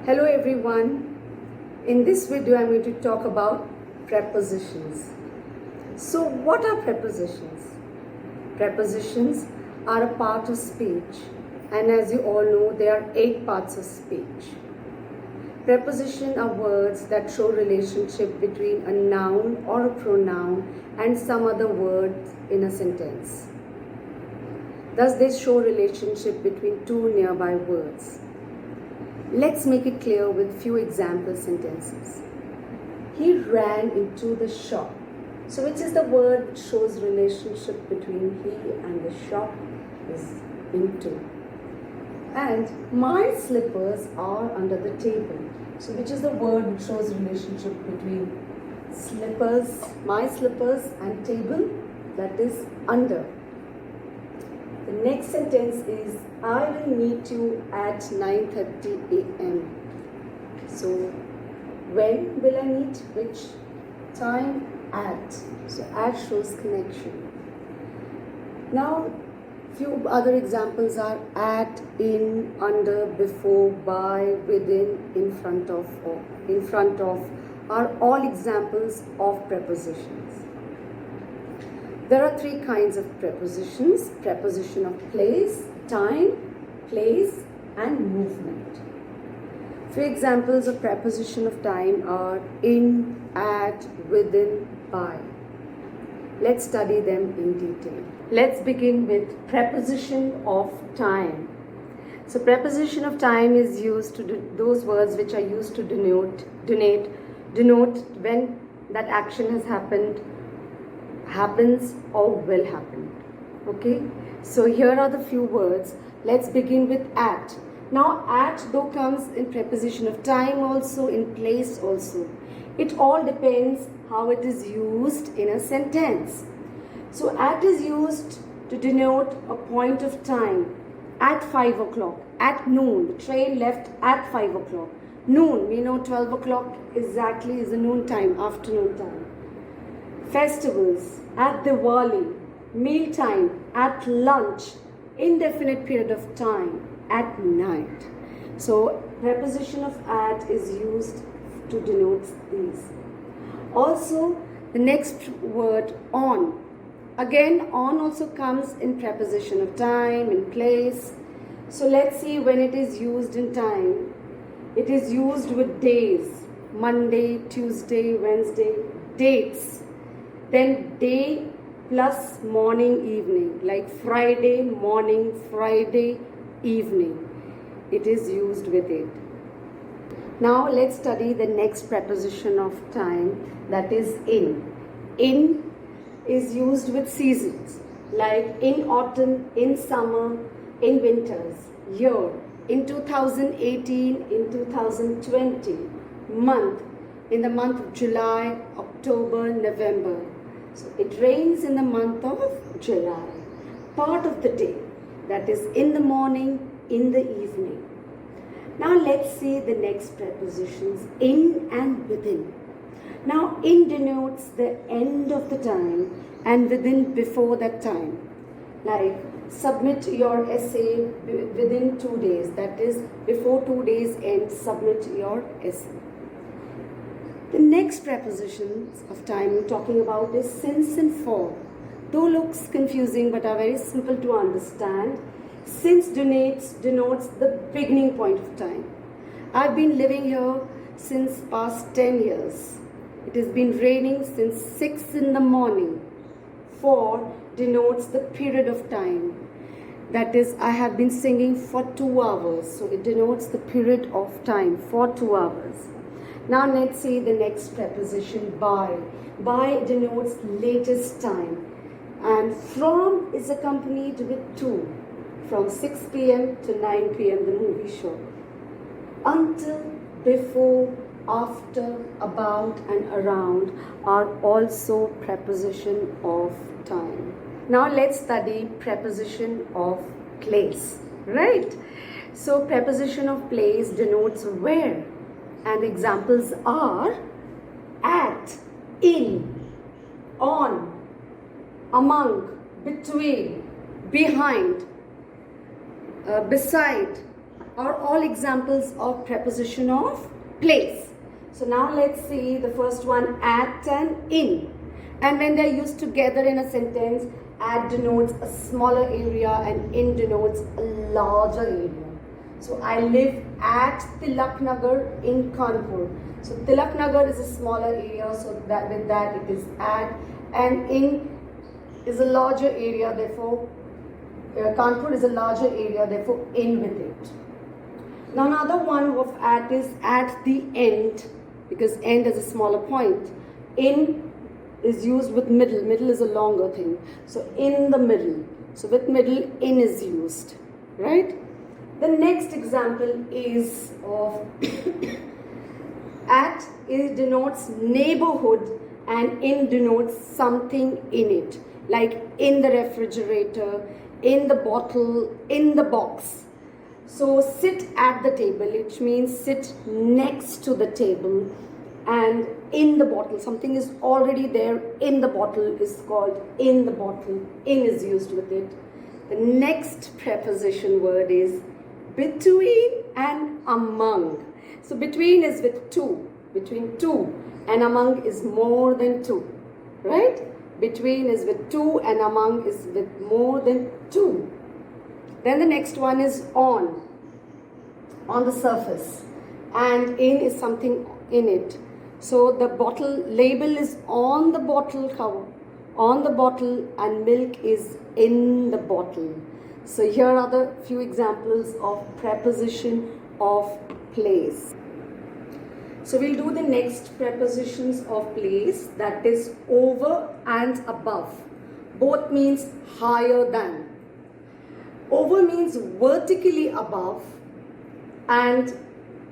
Hello everyone. In this video I'm going to talk about prepositions. So what are prepositions? Prepositions are a part of speech, and as you all know there are 8 parts of speech. Prepositions are words that show relationship between a noun or a pronoun and some other words in a sentence. Thus they show relationship between two nearby words. Let's make it clear with few example sentences. He ran into the shop. So which is the word which shows relationship between he and the shop is into. And my slippers are under the table. So which is the word which shows relationship between slippers, my slippers and table, that is under. The next sentence is, I will meet you at 9:30 a.m. So, when will I meet? Which time? At. So, at shows connection. Now, few other examples are at, in, under, before, by, within, in front of, or in front of are all examples of prepositions. There are 3 kinds of prepositions: preposition of place, time, place, and movement. Few examples of preposition of time are in, at, within, by. Let's study them in detail. Let's begin with preposition of time. So preposition of time is used to those words which are used to denote when that action has happened, happens, or will happen. Okay, so here are the few words. Let's begin with at. Now at though comes in preposition of time also, in place also. It all depends how it is used in a sentence. So at is used to denote a point of time. At 5 o'clock, at noon, the train left at 5 o'clock. Noon, we know 12 o'clock exactly is the noon time, afternoon time. Festivals, at Diwali, mealtime, at lunch, indefinite period of time, at night. So preposition of at is used to denote these. Also, the next word on. Again, on also comes in preposition of time, in place. So let's see when it is used in time. It is used with days, Monday, Tuesday, Wednesday, dates. Then day plus morning, evening, like Friday morning, Friday evening. It is used with it. Now let's study the next preposition of time, that is in. In is used with seasons, like in autumn, in summer, in winters, year, in 2018, in 2020, month, in the month of July, October, November. So it rains in the month of July. Part of the day, that is in the morning, in the evening. Now let's see the next prepositions, in and within. Now in denotes the end of the time and within before that time. Like submit your essay within 2 days, that is before 2 days end, submit your essay. The next prepositions of time I'm talking about is since and for. Though looks confusing but are very simple to understand. Since denotes the beginning point of time. I've been living here since past 10 years. It has been raining since 6 in the morning. For denotes the period of time. That is, I have been singing for 2 hours. So it denotes the period of time for 2 hours. Now let's see the next preposition, by. By denotes latest time. And from is accompanied with to. From 6 p.m. to 9 p.m. the movie show. Until, before, after, about and around are also preposition of time. Now let's study preposition of place, right? So preposition of place denotes where, and examples are at, in, on, among, between, behind, beside, are all examples of preposition of place. So now let's see the first one, at and in. And when they're used together in a sentence, at denotes a smaller area and in denotes a larger area. So I live at Tilak Nagar in Kanpur. So Tilak Nagar is a smaller area, so that with that it is at, and in is a larger area, therefore Kanpur is a larger area, therefore in with it. Now another one of at is at the end, because end is a smaller point. In is used with middle. Middle is a longer thing. So in the middle. So with middle, in is used. Right? The next example is of at. It denotes neighborhood and in denotes something in it. Like in the refrigerator, in the bottle, in the box. So sit at the table, which means sit next to the table. And in the bottle, something is already there in the bottle is called in the bottle. In is used with it. The next preposition word is between and among. So between is with two, between two, and among is more than two, right? Between is with two and among is with more than two. Then the next one is on the surface, and in is something in it. So the bottle label is on the bottle cover, on the bottle, and milk is in the bottle. So here are the few examples of preposition of place. So we'll do the next prepositions of place, that is over and above. Both means higher than. Over means vertically above, and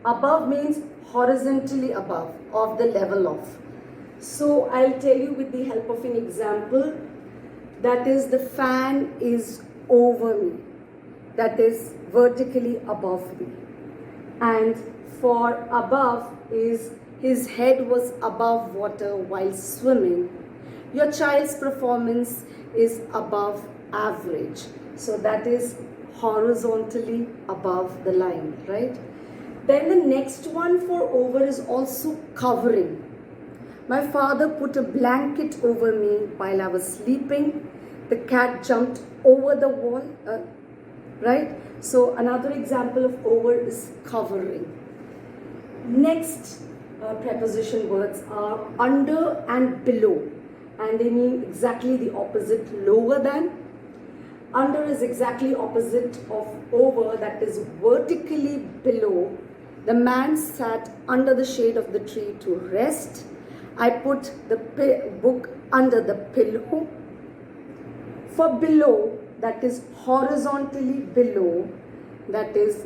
above means horizontally above, of the level of. So I'll tell you with the help of an example, that is the fan is over me, that is vertically above me. And for above is his head was above water while swimming. Your child's performance is above average. So that is horizontally above the line, right? Then the next one for over is also covering. My father put a blanket over me while I was sleeping. The cat jumped over the wall, right? So another example of over is covering. Next preposition words are under and below, and they mean exactly the opposite, lower than. Under is exactly opposite of over, that is vertically below. The man sat under the shade of the tree to rest. I put the book under the pillow. For below, that is horizontally below, that is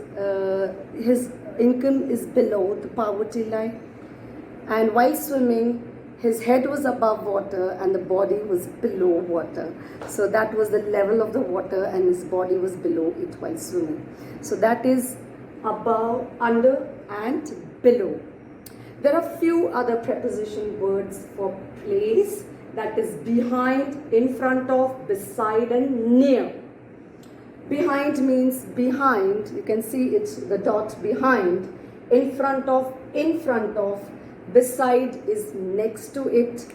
his income is below the poverty line. And while swimming, his head was above water and the body was below water. So that was the level of the water and his body was below it while swimming. So that is above, under and below. There are few other preposition words for place, that is behind, in front of, beside and near. Behind means behind, you can see it's the dot behind. In front of, beside is next to it,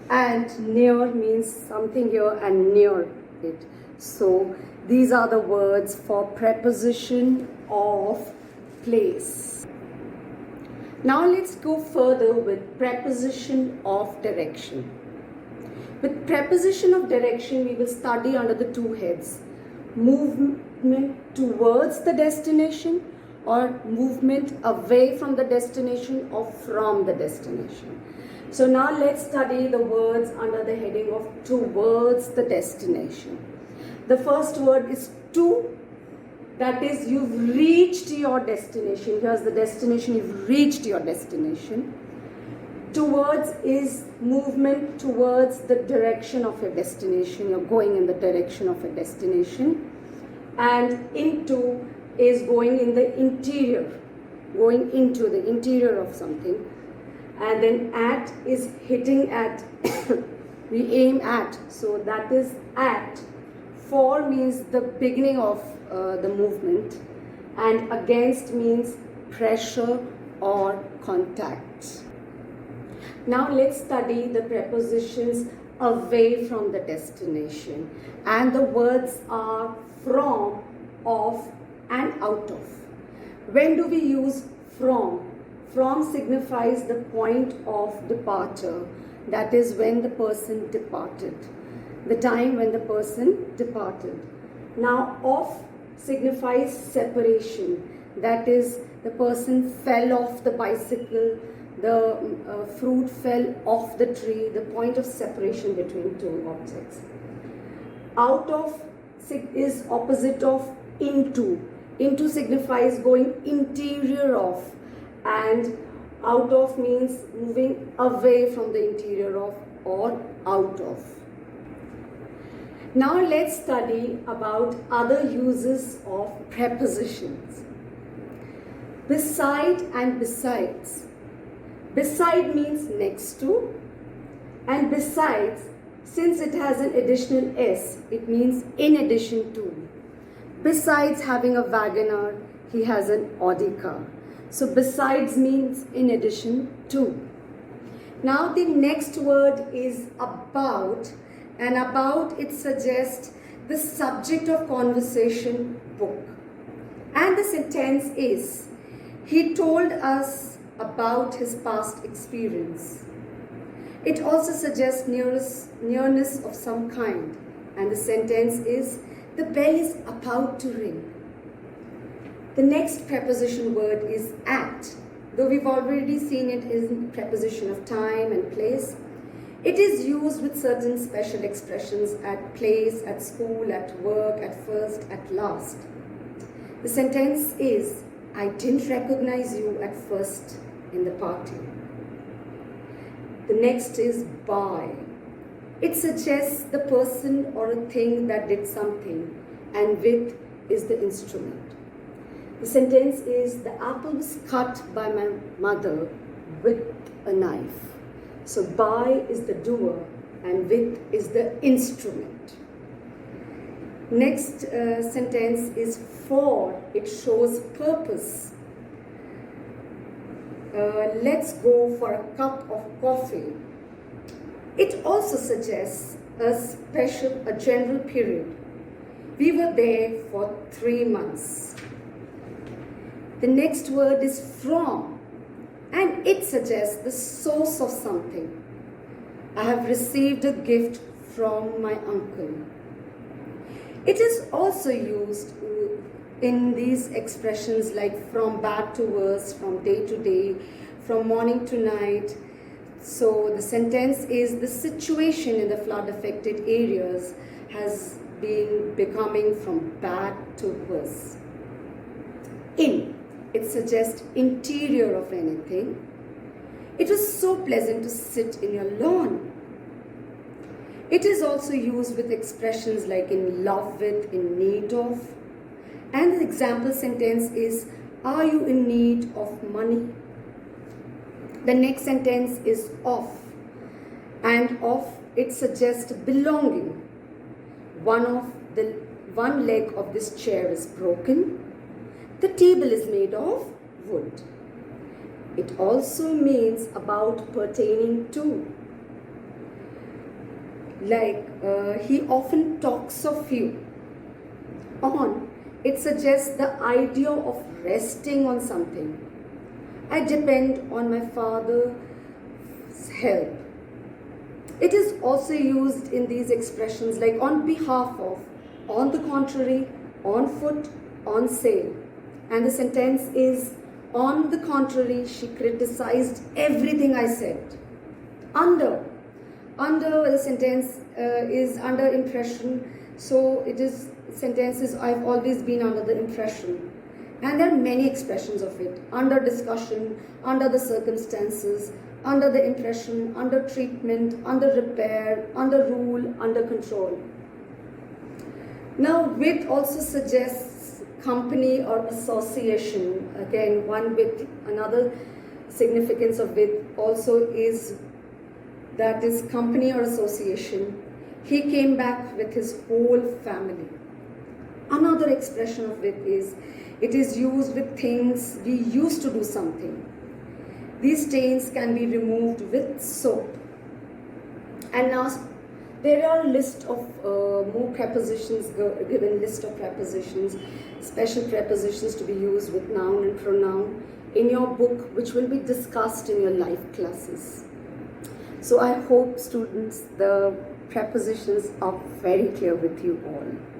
and near means something here and near it. So these are the words for preposition of place. Now let's go further with preposition of direction. With preposition of direction, we will study under the two heads: movement towards the destination, or movement away from the destination or from the destination. So now let's study the words under the heading of towards the destination. The first word is to, that is you've reached your destination. Here's the destination, you've reached your destination. Towards is movement towards the direction of your destination. You're going in the direction of a destination. And into is going in the interior, going into the interior of something. And then at is hitting at, we aim at, so that is at. For means the beginning of the movement, and against means pressure or contact. Now let's study the prepositions away from the destination, and the words are from, of, and out of. When do we use from? From signifies the point of departure, that is when the person departed, the time when the person departed. Now of signifies separation, that is the person fell off the bicycle, the fruit fell off the tree, the point of separation between two objects. Out of is opposite of into. Into signifies going interior of, and out of means moving away from the interior of or out of. Now let's study about other uses of prepositions. Beside and besides. Beside means next to, and besides, since it has an additional S, it means in addition to. Besides having a Wagoner, he has an Audi car. So besides means in addition to. Now the next word is about, and about it suggests the subject of conversation, book. And the sentence is, he told us about his past experience. It also suggests nearness of some kind, and the sentence is, the bell is about to ring. The next preposition word is at. Though we've already seen it in preposition of time and place, it is used with certain special expressions: at place, at school, at work, at first, at last. The sentence is, I didn't recognize you at first in the party. The next is by. It suggests the person or a thing that did something, and with is the instrument. The sentence is, the apple was cut by my mother with a knife. So by is the doer and with is the instrument. Next sentence is for. It shows purpose. Let's go for a cup of coffee. It also suggests a general period. We were there for 3 months. The next word is from, and it suggests the source of something. I have received a gift from my uncle. It is also used in these expressions like from bad to worse, from day to day, from morning to night. So the sentence is, the situation in the flood affected areas has been becoming from bad to worse. In, it suggests interior of anything. It was so pleasant to sit in your lawn. It is also used with expressions like in love with, in need of. And the example sentence is, are you in need of money? The next sentence is of, and of it suggests belonging. One leg of this chair is broken. The table is made of wood. It also means about pertaining to. Like he often talks of you. On, it suggests the idea of resting on something. I depend on my father's help. It is also used in these expressions like on behalf of, on the contrary, on foot, on sale. And the sentence is, on the contrary, she criticized everything I said. Under the sentence is under impression. So it is, sentence is, I've always been under the impression. And there are many expressions of it. Under discussion, under the circumstances, under the impression, under treatment, under repair, under rule, under control. Now, with also suggests company or association. Again, one with, another significance of with also is that is company or association. He came back with his whole family. Another expression of with is, It is used with things we used to do something. These stains can be removed with soap. And now there are a list of more prepositions, given list of prepositions, special prepositions to be used with noun and pronoun in your book, which will be discussed in your life classes. So I hope, students, the prepositions are very clear with you all.